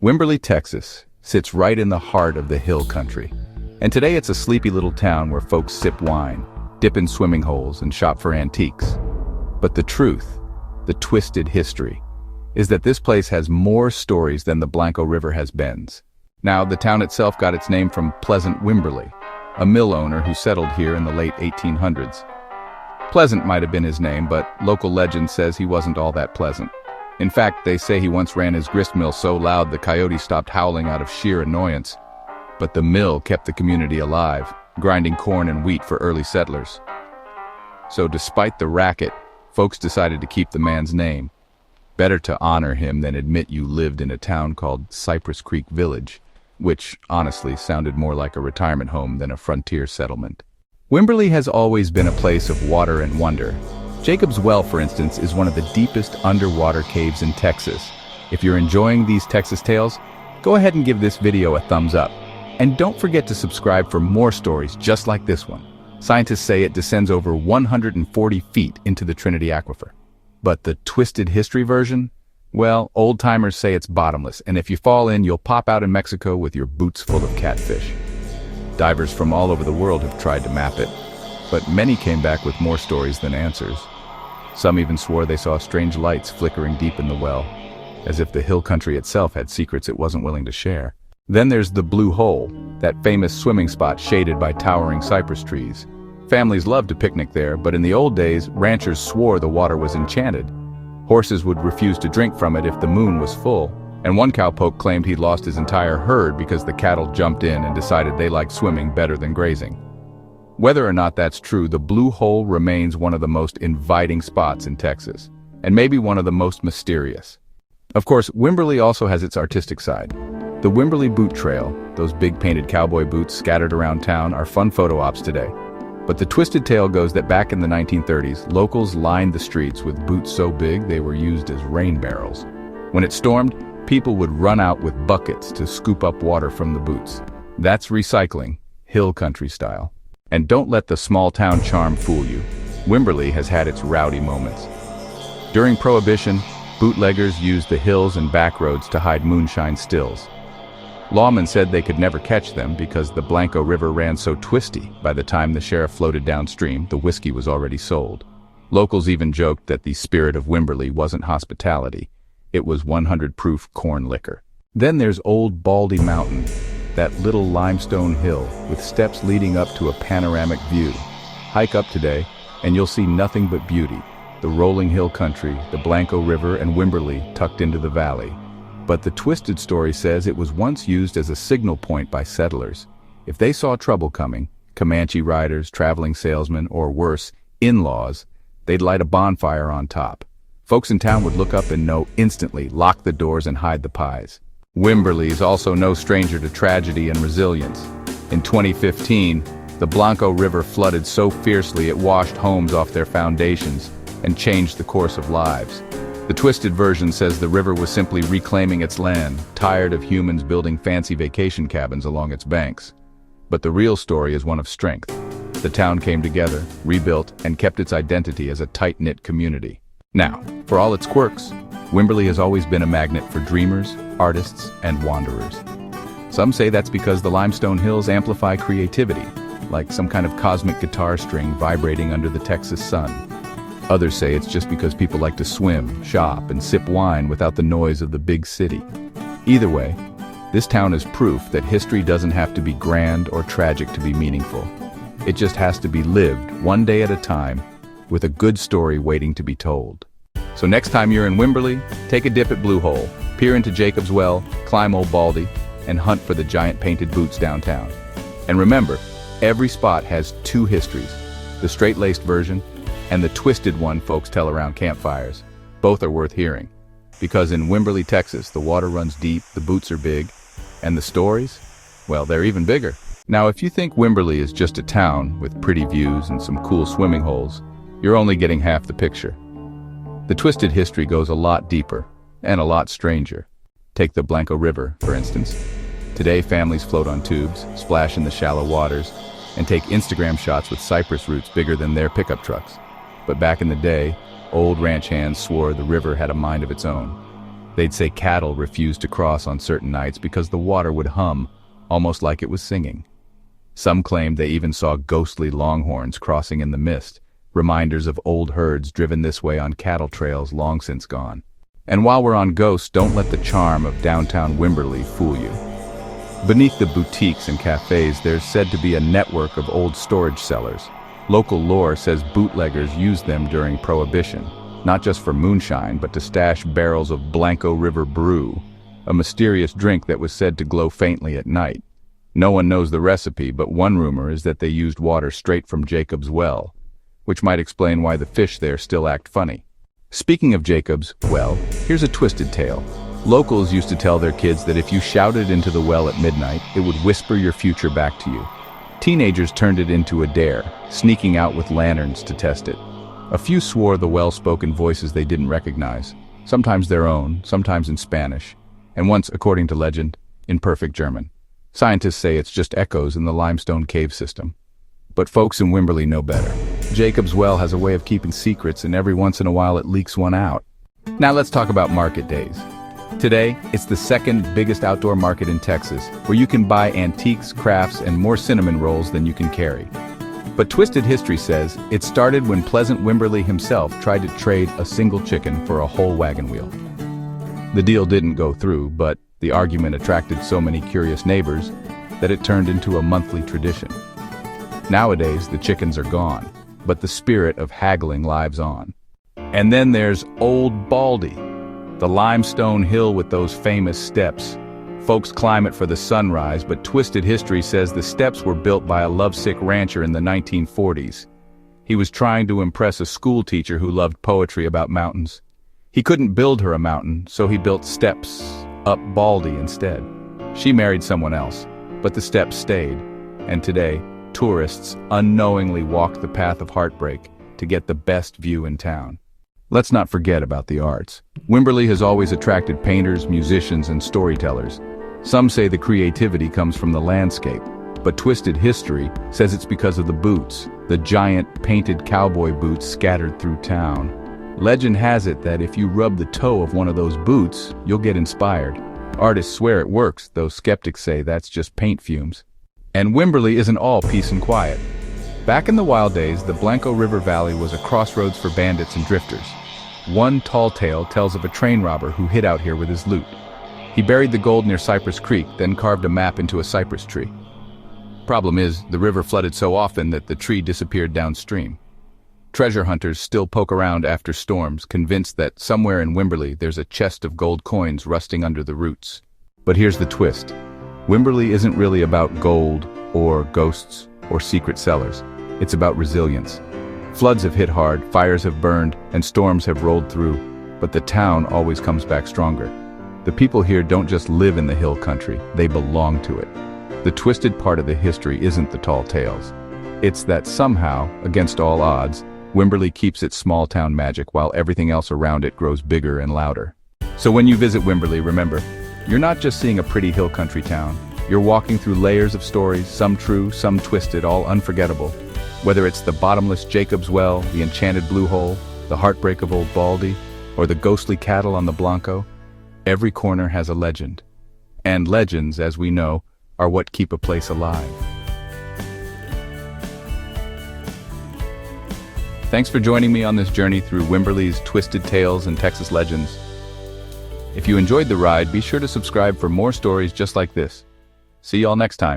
Wimberley, Texas, sits right in the heart of the hill country. And today it's a sleepy little town where folks sip wine, dip in swimming holes, and shop for antiques. But the truth, the twisted history, is that this place has more stories than the Blanco River has bends. Now, the town itself got its name from Pleasant Wimberley, a mill owner who settled here in the late 1800s. Pleasant might have been his name, but local legend says he wasn't all that pleasant. In fact, they say he once ran his gristmill so loud the coyotes stopped howling out of sheer annoyance. But the mill kept the community alive, grinding corn and wheat for early settlers. So despite the racket, folks decided to keep the man's name. Better to honor him than admit you lived in a town called Cypress Creek Village, which honestly sounded more like a retirement home than a frontier settlement. Wimberley has always been a place of water and wonder. Jacob's Well, for instance, is one of the deepest underwater caves in Texas. If you're enjoying these Texas tales, go ahead and give this video a thumbs up. And don't forget to subscribe for more stories just like this one. Scientists say it descends over 140 feet into the Trinity Aquifer. But the twisted history version? Well, old-timers say it's bottomless, and if you fall in, you'll pop out in Mexico with your boots full of catfish. Divers from all over the world have tried to map it, but many came back with more stories than answers. Some even swore they saw strange lights flickering deep in the well, as if the hill country itself had secrets it wasn't willing to share. Then there's the Blue Hole, that famous swimming spot shaded by towering cypress trees. Families loved to picnic there, but in the old days, ranchers swore the water was enchanted. Horses would refuse to drink from it if the moon was full, and one cowpoke claimed he'd lost his entire herd because the cattle jumped in and decided they liked swimming better than grazing. Whether or not that's true, the Blue Hole remains one of the most inviting spots in Texas, and maybe one of the most mysterious. Of course, Wimberley also has its artistic side. The Wimberley Boot Trail, those big painted cowboy boots scattered around town, are fun photo ops today. But the twisted tale goes that back in the 1930s, locals lined the streets with boots so big they were used as rain barrels. When it stormed, people would run out with buckets to scoop up water from the boots. That's recycling, hill country style. And don't let the small town charm fool you. Wimberley has had its rowdy moments. During Prohibition, bootleggers used the hills and back roads to hide moonshine stills. Lawmen said they could never catch them because the Blanco River ran so twisty. By the time the sheriff floated downstream, the whiskey was already sold. Locals even joked that the spirit of Wimberley wasn't hospitality. It was 100 proof corn liquor. Then there's Old Baldy Mountain, that little limestone hill with steps leading up to a panoramic view. Hike up today, and you'll see nothing but beauty. The rolling hill country, the Blanco River, and Wimberley tucked into the valley. But the twisted story says it was once used as a signal point by settlers. If they saw trouble coming, Comanche riders, traveling salesmen, or worse, in-laws, they'd light a bonfire on top. Folks in town would look up and know instantly, lock the doors and hide the pies. Wimberley is also no stranger to tragedy and resilience. In 2015, the Blanco River flooded so fiercely it washed homes off their foundations and changed the course of lives. The twisted version says the river was simply reclaiming its land, tired of humans building fancy vacation cabins along its banks. But the real story is one of strength. The town came together, rebuilt, and kept its identity as a tight-knit community. Now, for all its quirks, Wimberley has always been a magnet for dreamers, artists, and wanderers. Some say that's because the limestone hills amplify creativity, like some kind of cosmic guitar string vibrating under the Texas sun. Others say it's just because people like to swim, shop, and sip wine without the noise of the big city. Either way, this town is proof that history doesn't have to be grand or tragic to be meaningful. It just has to be lived one day at a time, with a good story waiting to be told. So next time you're in Wimberley, take a dip at Blue Hole, peer into Jacob's Well, climb Old Baldy, and hunt for the giant painted boots downtown. And remember, every spot has two histories, the straight-laced version and the twisted one folks tell around campfires. Both are worth hearing. Because in Wimberley, Texas, the water runs deep, the boots are big, and the stories, well, they're even bigger. Now, if you think Wimberley is just a town with pretty views and some cool swimming holes, you're only getting half the picture. The twisted history goes a lot deeper and a lot stranger. Take the Blanco River, for instance. Today, families float on tubes, splash in the shallow waters, and take Instagram shots with cypress roots bigger than their pickup trucks. But back in the day, old ranch hands swore the river had a mind of its own. They'd say cattle refused to cross on certain nights because the water would hum, almost like it was singing. Some claimed they even saw ghostly longhorns crossing in the mist, reminders of old herds driven this way on cattle trails long since gone. And while we're on ghosts, don't let the charm of downtown Wimberley fool you. Beneath the boutiques and cafes, there's said to be a network of old storage cellars. Local lore says bootleggers used them during Prohibition, not just for moonshine, but to stash barrels of Blanco River brew, a mysterious drink that was said to glow faintly at night. No one knows the recipe, but one rumor is that they used water straight from Jacob's well, which might explain why the fish there still act funny. Speaking of Jacob's well, here's a twisted tale. Locals used to tell their kids that if you shouted into the well at midnight, it would whisper your future back to you. Teenagers turned it into a dare, sneaking out with lanterns to test it. A few swore the well spoke in voices they didn't recognize, sometimes their own, sometimes in Spanish, and once, according to legend, in perfect German. Scientists say it's just echoes in the limestone cave system. But folks in Wimberley know better. Jacob's well has a way of keeping secrets, and every once in a while it leaks one out. Now let's talk about market days. Today, it's the second biggest outdoor market in Texas, where you can buy antiques, crafts, and more cinnamon rolls than you can carry. But twisted history says it started when Pleasant Wimberley himself tried to trade a single chicken for a whole wagon wheel. The deal didn't go through, but the argument attracted so many curious neighbors that it turned into a monthly tradition. Nowadays, the chickens are gone, but the spirit of haggling lives on. And then there's Old Baldy, the limestone hill with those famous steps. Folks climb it for the sunrise, but twisted history says the steps were built by a lovesick rancher in the 1940s. He was trying to impress a school teacher who loved poetry about mountains. He couldn't build her a mountain, so he built steps up Baldy instead. She married someone else, but the steps stayed, and today, tourists unknowingly walk the path of heartbreak to get the best view in town. Let's not forget about the arts. Wimberley has always attracted painters, musicians, and storytellers. Some say the creativity comes from the landscape, but twisted history says it's because of the boots, the giant painted cowboy boots scattered through town. Legend has it that if you rub the toe of one of those boots, you'll get inspired. Artists swear it works, though skeptics say that's just paint fumes. And Wimberley isn't all peace and quiet. Back in the wild days, the Blanco River Valley was a crossroads for bandits and drifters. One tall tale tells of a train robber who hid out here with his loot. He buried the gold near Cypress Creek, then carved a map into a cypress tree. Problem is, the river flooded so often that the tree disappeared downstream. Treasure hunters still poke around after storms, convinced that somewhere in Wimberley there's a chest of gold coins rusting under the roots. But here's the twist. Wimberley isn't really about gold, or ghosts, or secret cellars. It's about resilience. Floods have hit hard, fires have burned, and storms have rolled through, but the town always comes back stronger. The people here don't just live in the hill country, they belong to it. The twisted part of the history isn't the tall tales. It's that somehow, against all odds, Wimberley keeps its small town magic while everything else around it grows bigger and louder. So when you visit Wimberley, remember, you're not just seeing a pretty hill country town. You're walking through layers of stories, some true, some twisted, all unforgettable. Whether it's the bottomless Jacob's Well, the enchanted Blue Hole, the heartbreak of Old Baldy, or the ghostly cattle on the Blanco, every corner has a legend. And legends, as we know, are what keep a place alive. Thanks for joining me on this journey through Wimberley's twisted tales and Texas legends. If you enjoyed the ride, be sure to subscribe for more stories just like this. See y'all next time.